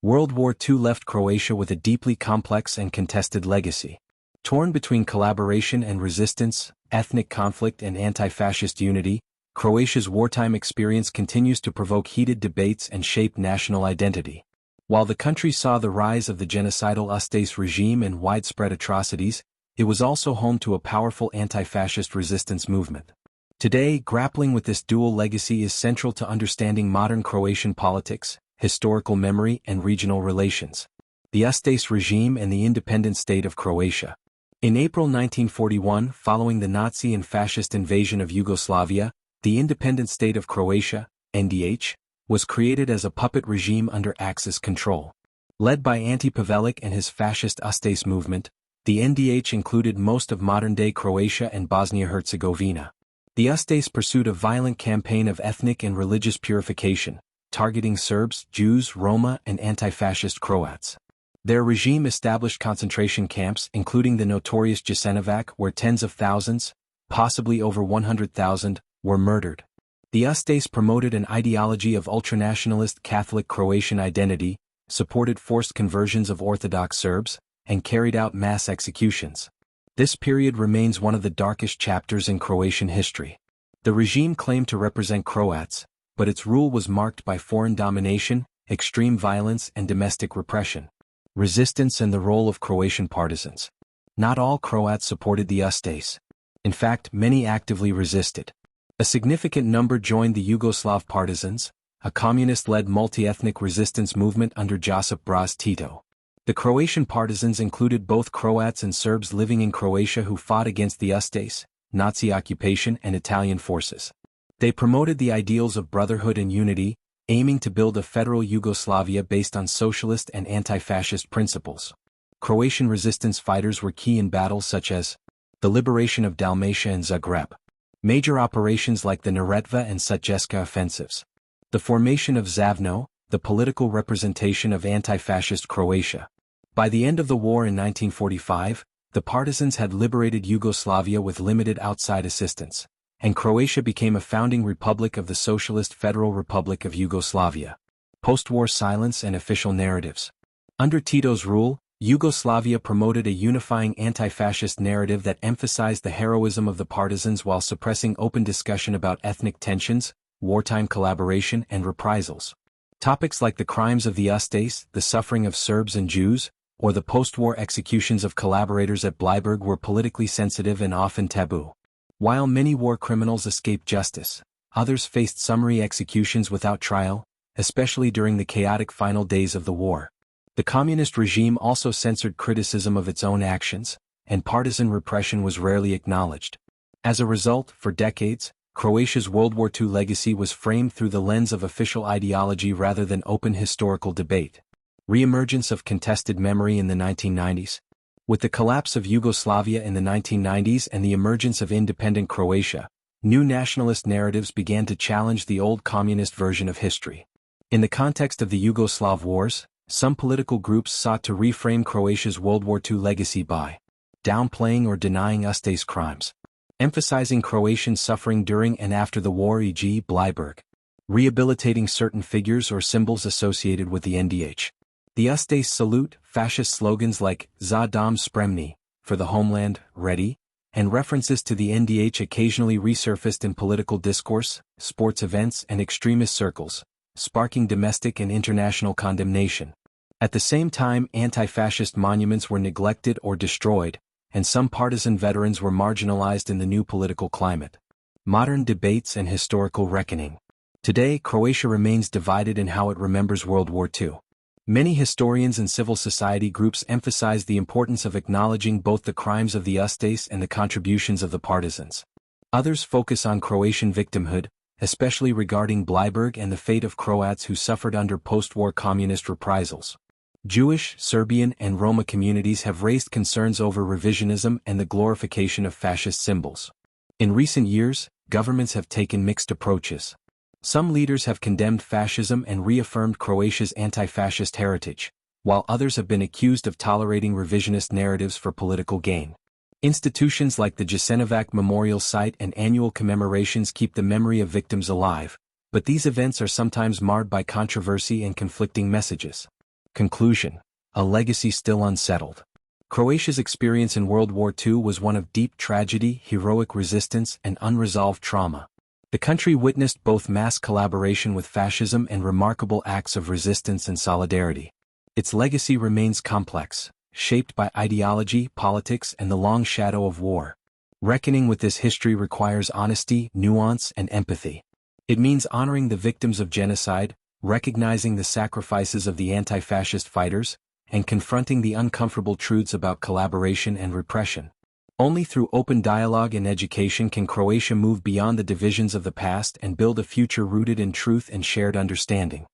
World War II left Croatia with a deeply complex and contested legacy. Torn between collaboration and resistance, ethnic conflict and anti-fascist unity, Croatia's wartime experience continues to provoke heated debates and shape national identity. While the country saw the rise of the genocidal Ustaše regime and widespread atrocities, it was also home to a powerful anti-fascist resistance movement. Today, grappling with this dual legacy is central to understanding modern Croatian politics, historical memory and regional relations. The Ustaše regime and the independent state of Croatia. In April 1941, following the Nazi and fascist invasion of Yugoslavia, the independent state of Croatia, NDH, was created as a puppet regime under Axis control. Led by Ante Pavelić and his fascist Ustaše movement, the NDH included most of modern-day Croatia and Bosnia-Herzegovina. The Ustaše pursued a violent campaign of ethnic and religious purification, targeting Serbs, Jews, Roma, and anti-fascist Croats. Their regime established concentration camps, including the notorious Jasenovac, where tens of thousands, possibly over 100,000, were murdered. The Ustaše promoted an ideology of ultranationalist Catholic Croatian identity, supported forced conversions of Orthodox Serbs, and carried out mass executions. This period remains one of the darkest chapters in Croatian history. The regime claimed to represent Croats, but its rule was marked by foreign domination, extreme violence and domestic repression. Resistance and the role of Croatian partisans. Not all Croats supported the Ustaše. In fact, many actively resisted. A significant number joined the Yugoslav Partisans, a communist-led multi-ethnic resistance movement under Josip Broz Tito. The Croatian partisans included both Croats and Serbs living in Croatia who fought against the Ustaše, Nazi occupation and Italian forces. They promoted the ideals of brotherhood and unity, aiming to build a federal Yugoslavia based on socialist and anti-fascist principles. Croatian resistance fighters were key in battles such as the liberation of Dalmatia and Zagreb, major operations like the Neretva and Sutjeska offensives, the formation of Zavno, the political representation of anti-fascist Croatia. By the end of the war in 1945, the partisans had liberated Yugoslavia with limited outside assistance, and Croatia became a founding republic of the Socialist Federal Republic of Yugoslavia. Post-war silence and official narratives. Under Tito's rule, Yugoslavia promoted a unifying anti-fascist narrative that emphasized the heroism of the partisans while suppressing open discussion about ethnic tensions, wartime collaboration and reprisals. Topics like the crimes of the Ustaše, the suffering of Serbs and Jews, or the post-war executions of collaborators at Bleiburg were politically sensitive and often taboo. While many war criminals escaped justice, others faced summary executions without trial, especially during the chaotic final days of the war. The communist regime also censored criticism of its own actions, and partisan repression was rarely acknowledged. As a result, for decades, Croatia's World War II legacy was framed through the lens of official ideology rather than open historical debate. Reemergence of contested memory in the 1990s. With the collapse of Yugoslavia in the 1990s and the emergence of independent Croatia, new nationalist narratives began to challenge the old communist version of history. In the context of the Yugoslav wars, some political groups sought to reframe Croatia's World War II legacy by downplaying or denying Ustaše's crimes, emphasizing Croatian suffering during and after the war, e.g. Bleiburg, rehabilitating certain figures or symbols associated with the NDH. The Ustaše salute, fascist slogans like Za dom spremni, for the homeland, ready, and references to the NDH occasionally resurfaced in political discourse, sports events and extremist circles, sparking domestic and international condemnation. At the same time, anti-fascist monuments were neglected or destroyed, and some partisan veterans were marginalized in the new political climate. Modern debates and historical reckoning. Today, Croatia remains divided in how it remembers World War II. Many historians and civil society groups emphasize the importance of acknowledging both the crimes of the Ustaše and the contributions of the partisans. Others focus on Croatian victimhood, especially regarding Bleiburg and the fate of Croats who suffered under post-war communist reprisals. Jewish, Serbian, and Roma communities have raised concerns over revisionism and the glorification of fascist symbols. In recent years, governments have taken mixed approaches. Some leaders have condemned fascism and reaffirmed Croatia's anti-fascist heritage, while others have been accused of tolerating revisionist narratives for political gain. Institutions like the Jasenovac Memorial Site and annual commemorations keep the memory of victims alive, but these events are sometimes marred by controversy and conflicting messages. Conclusion. A legacy still unsettled. Croatia's experience in World War II was one of deep tragedy, heroic resistance, and unresolved trauma. The country witnessed both mass collaboration with fascism and remarkable acts of resistance and solidarity. Its legacy remains complex, shaped by ideology, politics, and the long shadow of war. Reckoning with this history requires honesty, nuance, and empathy. It means honoring the victims of genocide, recognizing the sacrifices of the anti-fascist fighters, and confronting the uncomfortable truths about collaboration and repression. Only through open dialogue and education can Croatia move beyond the divisions of the past and build a future rooted in truth and shared understanding.